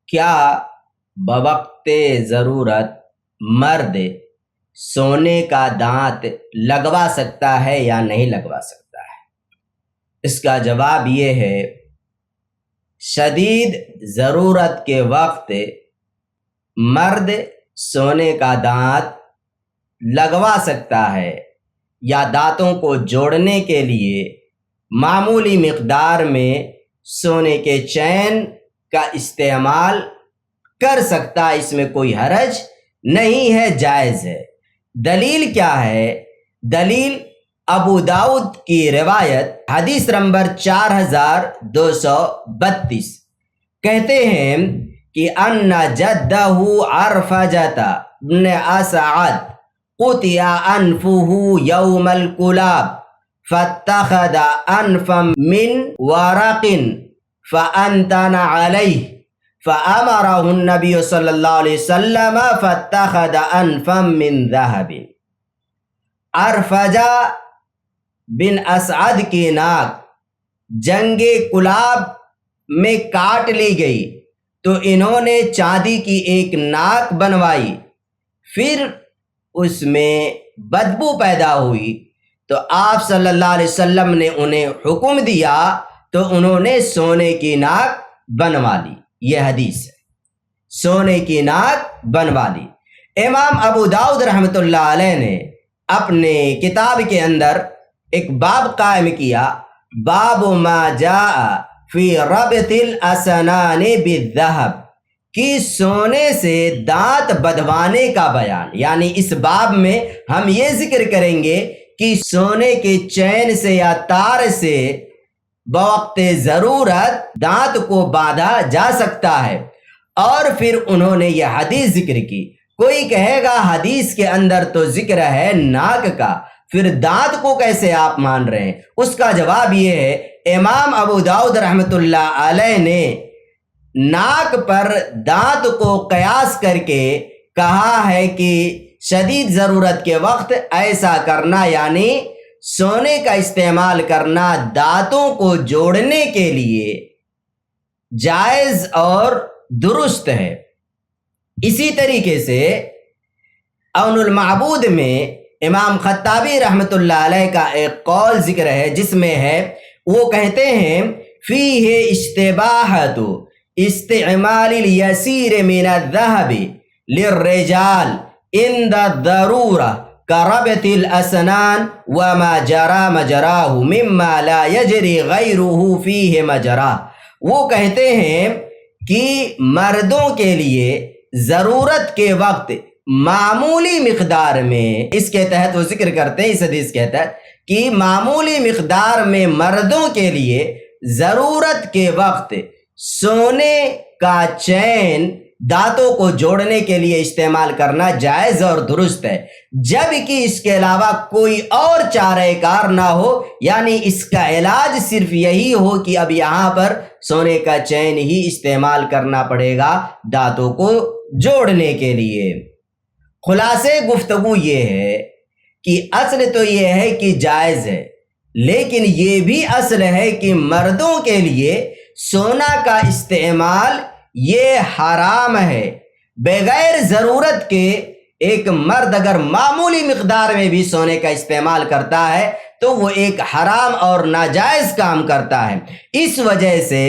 کیا بوقت ضرورت مرد سونے کا دانت لگوا سکتا ہے یا نہیں لگوا سکتا ہے؟ اس کا جواب یہ ہے، شدید ضرورت کے وقت مرد سونے کا دانت لگوا سکتا ہے یا دانتوں کو جوڑنے کے لیے معمولی مقدار میں سونے کے چین کا استعمال کر سکتا ہے، اس میں کوئی حرج نہیں ہے، جائز ہے۔ دلیل کیا ہے؟ دلیل ابو داؤد کی روایت حدیث نمبر 4232 کہتے ہیں کہ ان جدہ عرفجۃ بن اسعد قطع انفہ یوم الکلاب فاتخذ انفا من ورق فانتن علیہ فامرہ النبی صلی اللہ علیہ وسلم فاتخذ انفا من ذہب۔ عرفجہ بن اسعد کی ناک جنگ کلاب میں کاٹ لی گئی تو انہوں نے چاندی کی ایک ناک بنوائی، پھر اس میں بدبو پیدا ہوئی تو آپ صلی اللہ علیہ وسلم نے انہیں حکم دیا تو انہوں نے سونے کی ناک بنوا لی۔ یہ حدیث ہے، سونے کی ناک بنوا لی۔ امام ابو داؤد رحمۃ اللہ علیہ نے اپنے کتاب کے اندر ایک باب قائم کیا، باب ما جاء فی ربط الاسنان بالذہب، کہ سونے سے دانت بدھوانے کا بیان، یعنی اس باب میں ہم یہ ذکر کریں گے کہ سونے کے چین سے یا تار سے بوقت ضرورت دانت کو باندھا جا سکتا ہے۔ اور پھر انہوں نے یہ حدیث ذکر کی۔ کوئی کہے گا حدیث کے اندر تو ذکر ہے ناک کا، پھر دانت کو کیسے آپ مان رہے ہیں؟ اس کا جواب یہ ہے، امام ابو داؤد رحمۃ اللہ علیہ نے ناک پر دانت کو قیاس کر کے کہا ہے کہ شدید ضرورت کے وقت ایسا کرنا، یعنی سونے کا استعمال کرنا دانتوں کو جوڑنے کے لیے جائز اور درست ہے۔ اسی طریقے سے عون المعبود میں امام خطابی رحمۃ اللہ علیہ کا ایک قول ذکر ہے، جس میں ہے، وہ کہتے ہیں فیہ اشتباحۃ استعمال الیسیر من الذہب للرجال عند الضرورہ کربط الاسنان وما جرى مجراہ مما لا یجری غیرہ فیہ مجراہ۔ وہ کہتے ہیں کہ مردوں کے لیے ضرورت کے وقت معمولی مقدار میں، اس کے تحت وہ ذکر کرتے ہیں، اس حدیث کے تحت کہ معمولی مقدار میں مردوں کے لیے ضرورت کے وقت سونے کا چین دانتوں کو جوڑنے کے لیے استعمال کرنا جائز اور درست ہے، جبکہ اس کے علاوہ کوئی اور چارہ کار نہ ہو، یعنی اس کا علاج صرف یہی ہو کہ اب یہاں پر سونے کا چین ہی استعمال کرنا پڑے گا دانتوں کو جوڑنے کے لیے۔ خلاصے گفتگو یہ ہے کہ اصل تو یہ ہے کہ جائز ہے، لیکن یہ بھی اصل ہے کہ مردوں کے لیے سونا کا استعمال یہ حرام ہے۔ بغیر ضرورت کے ایک مرد اگر معمولی مقدار میں بھی سونے کا استعمال کرتا ہے تو وہ ایک حرام اور ناجائز کام کرتا ہے۔ اس وجہ سے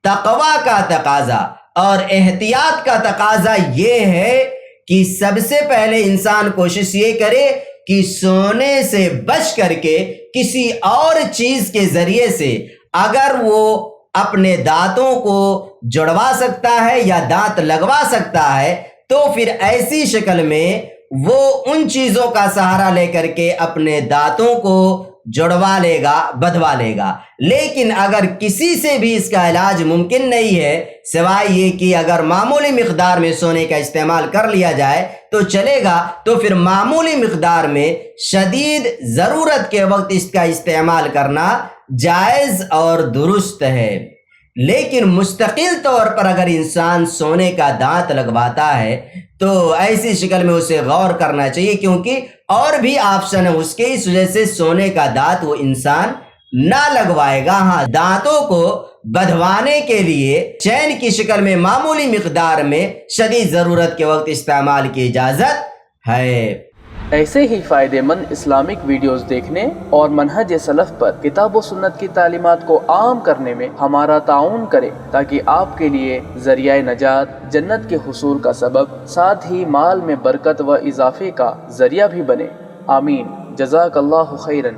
تقوی کا تقاضا اور احتیاط کا تقاضا یہ ہے کہ سب سے پہلے انسان کوشش یہ کرے کہ سونے سے بچ کر کے کسی اور چیز کے ذریعے سے اگر وہ اپنے دانتوں کو جڑوا سکتا ہے یا دانت لگوا سکتا ہے تو پھر ایسی شکل میں وہ ان چیزوں کا سہارا لے کر کے اپنے دانتوں کو جڑوا لے گا، بدھوا لے گا۔ لیکن اگر کسی سے بھی اس کا علاج ممکن نہیں ہے سوائے یہ کہ اگر معمولی مقدار میں سونے کا استعمال کر لیا جائے تو چلے گا، تو پھر معمولی مقدار میں شدید ضرورت کے وقت اس کا استعمال کرنا جائز اور درست ہے۔ لیکن مستقل طور پر اگر انسان سونے کا دانت لگواتا ہے تو ایسی شکل میں اسے غور کرنا چاہیے، کیونکہ اور بھی آپشن ہے اس کے، اس وجہ سے سونے کا دانت وہ انسان نہ لگوائے گا۔ ہاں، دانتوں کو بدھوانے کے لیے چین کی شکل میں معمولی مقدار میں شدید ضرورت کے وقت استعمال کی اجازت ہے۔ ایسے ہی فائدے مند اسلامک ویڈیوز دیکھنے اور منہج سلف پر کتاب و سنت کی تعلیمات کو عام کرنے میں ہمارا تعاون کریں، تاکہ آپ کے لیے ذریعہ نجات، جنت کے حصول کا سبب، ساتھ ہی مال میں برکت و اضافے کا ذریعہ بھی بنے۔ آمین۔ جزاک اللہ خیرن۔